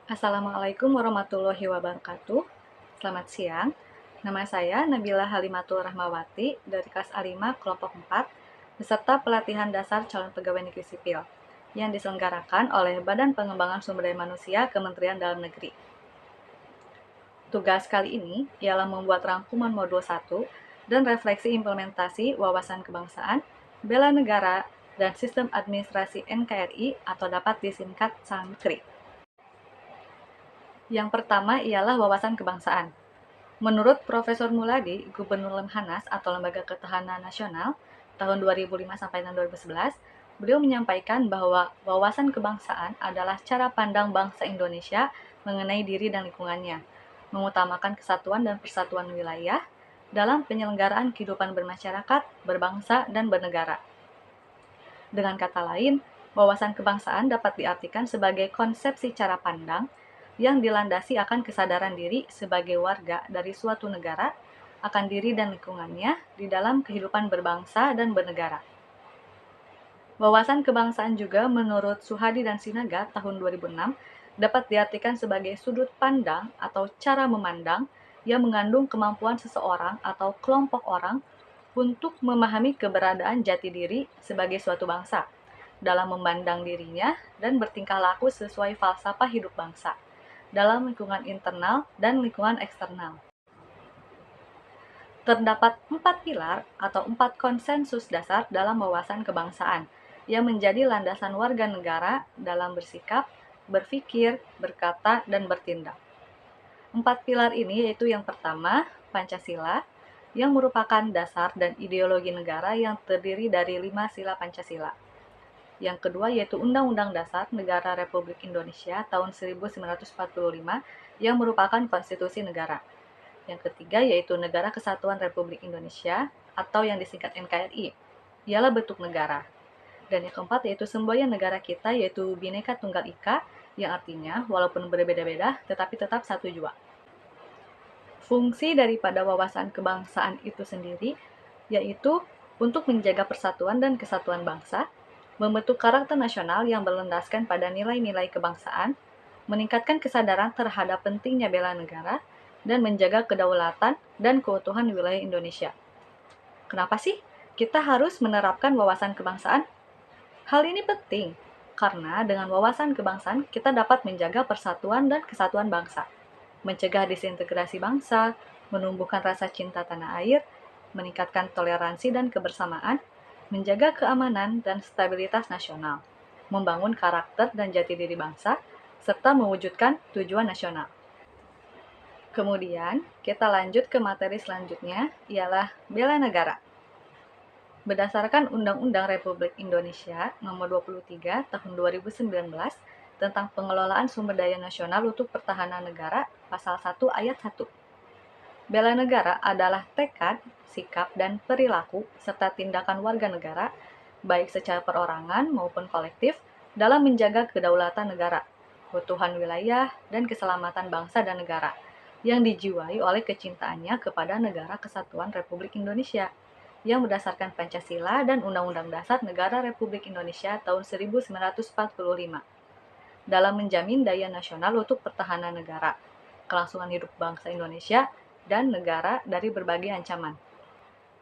Assalamualaikum warahmatullahi wabarakatuh. Selamat siang. Nama saya Nabila Halimatul Rahmawati dari kelas A5 kelompok 4, beserta pelatihan dasar calon pegawai negeri sipil yang diselenggarakan oleh Badan Pengembangan Sumber Daya Manusia Kementerian Dalam Negeri. Tugas kali ini ialah membuat rangkuman modul 1 dan refleksi implementasi wawasan kebangsaan, bela negara, dan sistem administrasi NKRI atau dapat disingkat SANKRI. Yang pertama ialah wawasan kebangsaan. Menurut Profesor Muladi, Gubernur Lemhanas atau Lembaga Ketahanan Nasional tahun 2005 sampai 2011, beliau menyampaikan bahwa wawasan kebangsaan adalah cara pandang bangsa Indonesia mengenai diri dan lingkungannya, mengutamakan kesatuan dan persatuan wilayah dalam penyelenggaraan kehidupan bermasyarakat, berbangsa, dan bernegara. Dengan kata lain, wawasan kebangsaan dapat diartikan sebagai konsepsi cara pandang yang dilandasi akan kesadaran diri sebagai warga dari suatu negara akan diri dan lingkungannya di dalam kehidupan berbangsa dan bernegara. Wawasan kebangsaan juga menurut Suhadi dan Sinaga tahun 2006 dapat diartikan sebagai sudut pandang atau cara memandang yang mengandung kemampuan seseorang atau kelompok orang untuk memahami keberadaan jati diri sebagai suatu bangsa, dalam memandang dirinya dan bertingkah laku sesuai falsafah hidup bangsa, dalam lingkungan internal dan lingkungan eksternal. Terdapat 4 pilar atau 4 konsensus dasar dalam wawasan kebangsaan yang menjadi landasan warga negara dalam bersikap, berpikir, berkata, dan bertindak. 4 pilar ini yaitu yang pertama, Pancasila, yang merupakan dasar dan ideologi negara yang terdiri dari 5 sila Pancasila. Yang kedua yaitu Undang-Undang Dasar Negara Republik Indonesia tahun 1945 yang merupakan konstitusi negara. Yang ketiga yaitu Negara Kesatuan Republik Indonesia atau yang disingkat NKRI, ialah bentuk negara. Dan yang keempat yaitu semboyan negara kita yaitu Bhinneka Tunggal Ika, yang artinya walaupun berbeda-beda tetapi tetap satu jua. Fungsi daripada wawasan kebangsaan itu sendiri yaitu untuk menjaga persatuan dan kesatuan bangsa, membentuk karakter nasional yang berlandaskan pada nilai-nilai kebangsaan, meningkatkan kesadaran terhadap pentingnya bela negara, dan menjaga kedaulatan dan keutuhan wilayah Indonesia. Kenapa sih kita harus menerapkan wawasan kebangsaan? Hal ini penting, karena dengan wawasan kebangsaan kita dapat menjaga persatuan dan kesatuan bangsa, mencegah disintegrasi bangsa, menumbuhkan rasa cinta tanah air, meningkatkan toleransi dan kebersamaan, menjaga keamanan dan stabilitas nasional, membangun karakter dan jati diri bangsa, serta mewujudkan tujuan nasional. Kemudian, kita lanjut ke materi selanjutnya, ialah bela negara. Berdasarkan Undang-Undang Republik Indonesia Nomor 23 Tahun 2019 tentang pengelolaan sumber daya nasional untuk pertahanan negara, Pasal 1 Ayat 1. Bela negara adalah tekad, sikap, dan perilaku serta tindakan warga negara, baik secara perorangan maupun kolektif, dalam menjaga kedaulatan negara, keutuhan wilayah, dan keselamatan bangsa dan negara, yang dijiwai oleh kecintaannya kepada Negara Kesatuan Republik Indonesia, yang berdasarkan Pancasila dan Undang-Undang Dasar Negara Republik Indonesia tahun 1945, dalam menjamin daya nasional untuk pertahanan negara, kelangsungan hidup bangsa Indonesia, dan negara dari berbagai ancaman.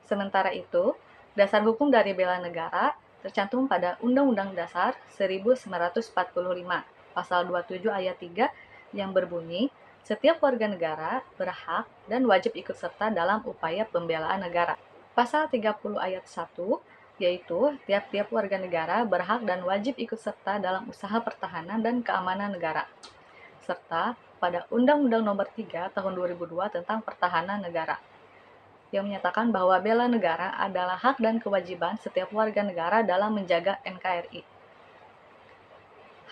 Sementara itu, dasar hukum dari bela negara tercantum pada Undang-Undang Dasar 1945, Pasal 27 Ayat 3 yang berbunyi, setiap warga negara berhak dan wajib ikut serta dalam upaya pembelaan negara. Pasal 30 Ayat 1, yaitu tiap-tiap warga negara berhak dan wajib ikut serta dalam usaha pertahanan dan keamanan negara. Serta pada Undang-Undang Nomor 3 Tahun 2002 tentang Pertahanan Negara, yang menyatakan bahwa bela negara adalah hak dan kewajiban setiap warga negara dalam menjaga NKRI.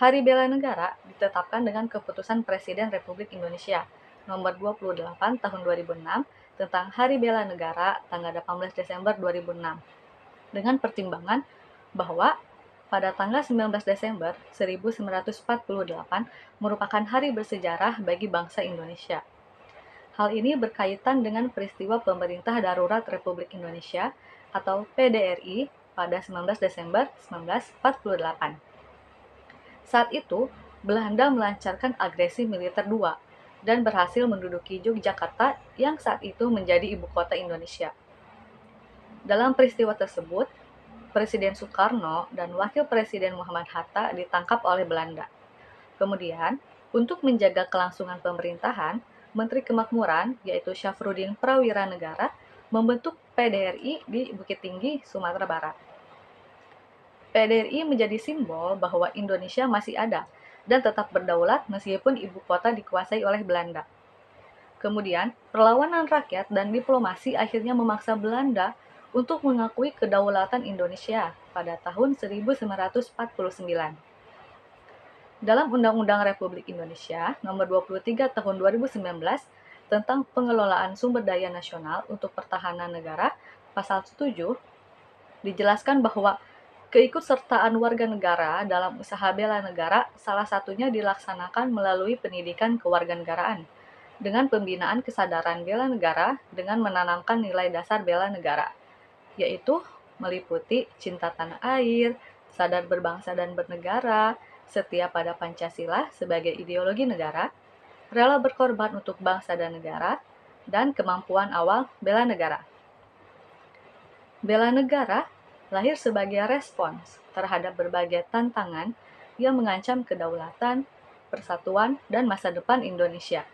Hari Bela Negara ditetapkan dengan Keputusan Presiden Republik Indonesia Nomor 28 Tahun 2006 tentang Hari Bela Negara tanggal 18 Desember 2006, dengan pertimbangan bahwa pada tanggal 19 Desember 1948 merupakan hari bersejarah bagi bangsa Indonesia. Hal ini berkaitan dengan peristiwa Pemerintah Darurat Republik Indonesia atau PDRI pada 19 Desember 1948. Saat itu, Belanda melancarkan agresi militer II dan berhasil menduduki Yogyakarta yang saat itu menjadi ibu kota Indonesia. Dalam peristiwa tersebut, Presiden Soekarno dan Wakil Presiden Muhammad Hatta ditangkap oleh Belanda. Kemudian, untuk menjaga kelangsungan pemerintahan, Menteri Kemakmuran, yaitu Syafruddin Prawira Negara, membentuk PDRI di Bukit Tinggi, Sumatera Barat. PDRI menjadi simbol bahwa Indonesia masih ada dan tetap berdaulat meskipun ibu kota dikuasai oleh Belanda. Kemudian, perlawanan rakyat dan diplomasi akhirnya memaksa Belanda untuk mengakui kedaulatan Indonesia pada tahun 1949. Dalam Undang-Undang Republik Indonesia Nomor 23 Tahun 2019 tentang pengelolaan sumber daya nasional untuk pertahanan negara, Pasal 7, dijelaskan bahwa keikutsertaan warga negara dalam usaha bela negara salah satunya dilaksanakan melalui pendidikan kewarganegaraan dengan pembinaan kesadaran bela negara dengan menanamkan nilai dasar bela negara, yaitu meliputi cinta tanah air, sadar berbangsa dan bernegara, setia pada Pancasila sebagai ideologi negara, rela berkorban untuk bangsa dan negara, dan kemampuan awal bela negara. Bela negara lahir sebagai respons terhadap berbagai tantangan yang mengancam kedaulatan, persatuan, dan masa depan Indonesia.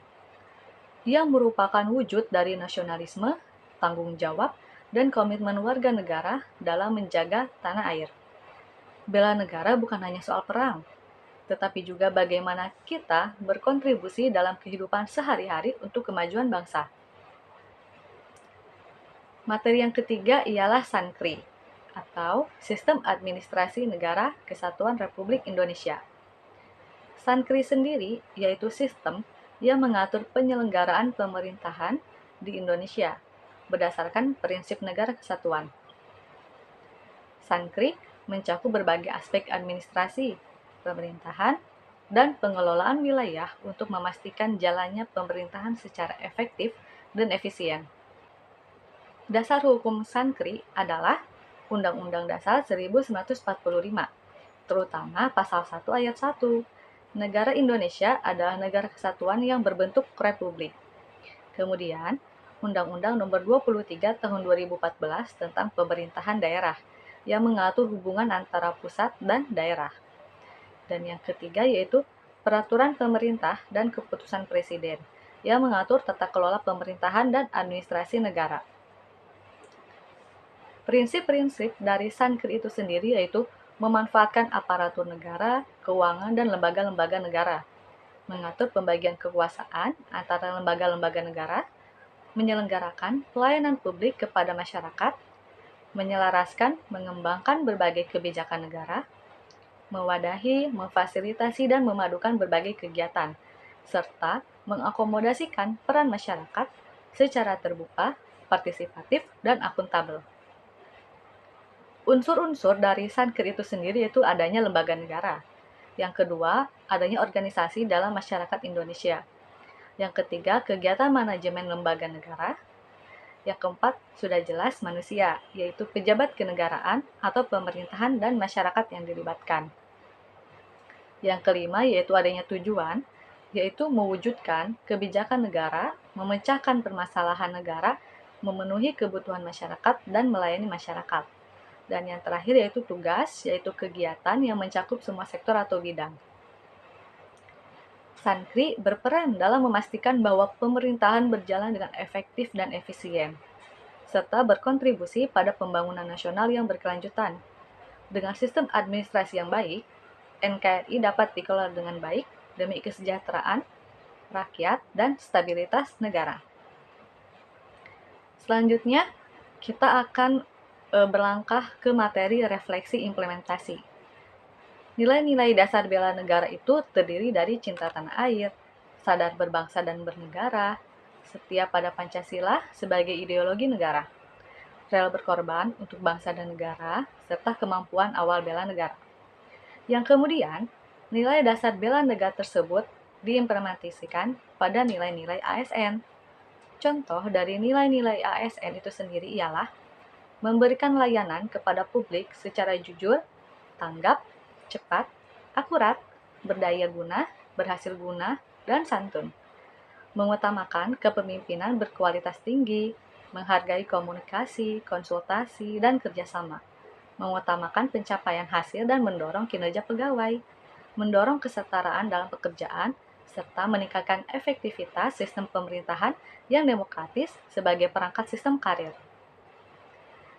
Yang merupakan wujud dari nasionalisme, tanggung jawab, dan komitmen warga negara dalam menjaga tanah air. Bela negara bukan hanya soal perang, tetapi juga bagaimana kita berkontribusi dalam kehidupan sehari-hari untuk kemajuan bangsa. Materi yang ketiga ialah Sankri, atau Sistem Administrasi Negara Kesatuan Republik Indonesia. Sankri sendiri yaitu sistem yang mengatur penyelenggaraan pemerintahan di Indonesia berdasarkan prinsip negara kesatuan. Sankri mencakup berbagai aspek administrasi, pemerintahan, dan pengelolaan wilayah untuk memastikan jalannya pemerintahan secara efektif dan efisien. Dasar hukum Sankri adalah Undang-Undang Dasar 1945, terutama Pasal 1 Ayat 1. Negara Indonesia adalah negara kesatuan yang berbentuk republik. Kemudian, Undang-Undang Nomor 23 Tahun 2014 tentang Pemerintahan Daerah yang mengatur hubungan antara pusat dan daerah. Dan yang ketiga yaitu Peraturan Pemerintah dan Keputusan Presiden yang mengatur tata kelola pemerintahan dan administrasi negara. Prinsip-prinsip dari Sankri itu sendiri yaitu memanfaatkan aparatur negara, keuangan, dan lembaga-lembaga negara, mengatur pembagian kekuasaan antara lembaga-lembaga negara, menyelenggarakan pelayanan publik kepada masyarakat, menyelaraskan, mengembangkan berbagai kebijakan negara, mewadahi, memfasilitasi, dan memadukan berbagai kegiatan, serta mengakomodasikan peran masyarakat secara terbuka, partisipatif, dan akuntabel. Unsur-unsur dari Sankri itu sendiri yaitu adanya lembaga negara. Yang kedua, adanya organisasi dalam masyarakat Indonesia. Yang ketiga, kegiatan manajemen lembaga negara. Yang keempat, sudah jelas manusia, yaitu pejabat kenegaraan atau pemerintahan dan masyarakat yang dilibatkan. Yang kelima, yaitu adanya tujuan, yaitu mewujudkan kebijakan negara, memecahkan permasalahan negara, memenuhi kebutuhan masyarakat, dan melayani masyarakat. Dan yang terakhir yaitu tugas, yaitu kegiatan yang mencakup semua sektor atau bidang. Sankri berperan dalam memastikan bahwa pemerintahan berjalan dengan efektif dan efisien, serta berkontribusi pada pembangunan nasional yang berkelanjutan. Dengan sistem administrasi yang baik, NKRI dapat dikelola dengan baik demi kesejahteraan rakyat dan stabilitas negara. Selanjutnya, kita akan berlangkah ke materi refleksi implementasi. Nilai-nilai dasar bela negara itu terdiri dari cinta tanah air, sadar berbangsa dan bernegara, setia pada Pancasila sebagai ideologi negara, rela berkorban untuk bangsa dan negara, serta kemampuan awal bela negara. Yang kemudian, nilai dasar bela negara tersebut diimplementasikan pada nilai-nilai ASN. Contoh dari nilai-nilai ASN itu sendiri ialah memberikan layanan kepada publik secara jujur, tanggap, cepat, akurat, berdaya guna, berhasil guna, dan santun. Mengutamakan kepemimpinan berkualitas tinggi, menghargai komunikasi, konsultasi, dan kerjasama. Mengutamakan pencapaian hasil dan mendorong kinerja pegawai. Mendorong kesetaraan dalam pekerjaan, serta meningkatkan efektivitas sistem pemerintahan yang demokratis sebagai perangkat sistem karir.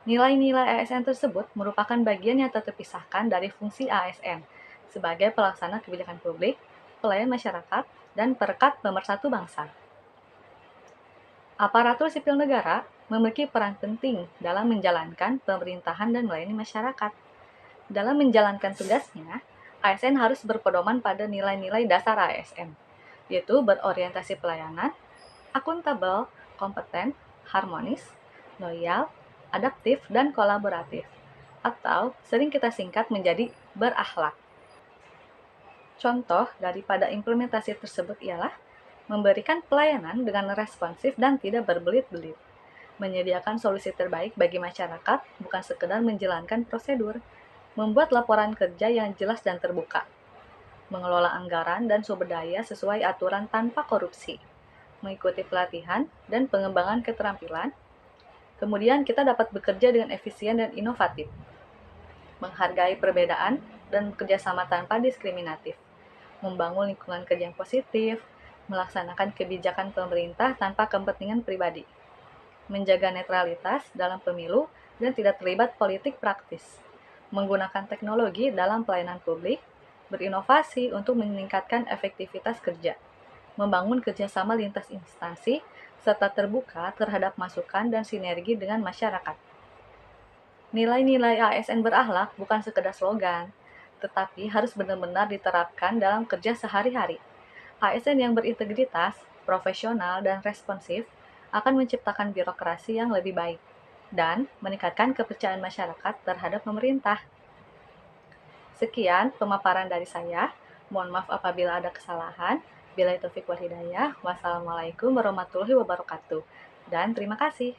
Nilai-nilai ASN tersebut merupakan bagian yang tak terpisahkan dari fungsi ASN sebagai pelaksana kebijakan publik, pelayan masyarakat, dan perekat pemersatu bangsa. Aparatur sipil negara memiliki peran penting dalam menjalankan pemerintahan dan melayani masyarakat. Dalam menjalankan tugasnya, ASN harus berpedoman pada nilai-nilai dasar ASN, yaitu berorientasi pelayanan, akuntabel, kompeten, harmonis, loyal, adaptif, dan kolaboratif, atau sering kita singkat menjadi berakhlak. Contoh daripada implementasi tersebut ialah memberikan pelayanan dengan responsif dan tidak berbelit-belit, menyediakan solusi terbaik bagi masyarakat, bukan sekedar menjalankan prosedur, membuat laporan kerja yang jelas dan terbuka, mengelola anggaran dan sumber daya sesuai aturan tanpa korupsi, mengikuti pelatihan dan pengembangan keterampilan. Kemudian kita dapat bekerja dengan efisien dan inovatif, menghargai perbedaan dan bekerja sama tanpa diskriminatif, membangun lingkungan kerja yang positif, melaksanakan kebijakan pemerintah tanpa kepentingan pribadi, menjaga netralitas dalam pemilu dan tidak terlibat politik praktis, menggunakan teknologi dalam pelayanan publik, berinovasi untuk meningkatkan efektivitas kerja, membangun kerjasama lintas instansi, serta terbuka terhadap masukan dan sinergi dengan masyarakat. Nilai-nilai ASN berakhlak bukan sekedar slogan, tetapi harus benar-benar diterapkan dalam kerja sehari-hari. ASN yang berintegritas, profesional, dan responsif akan menciptakan birokrasi yang lebih baik dan meningkatkan kepercayaan masyarakat terhadap pemerintah. Sekian pemaparan dari saya. Mohon maaf apabila ada kesalahan. Billahi taufiq wal hidayah. Wassalamualaikum warahmatullahi wabarakatuh. Dan terima kasih.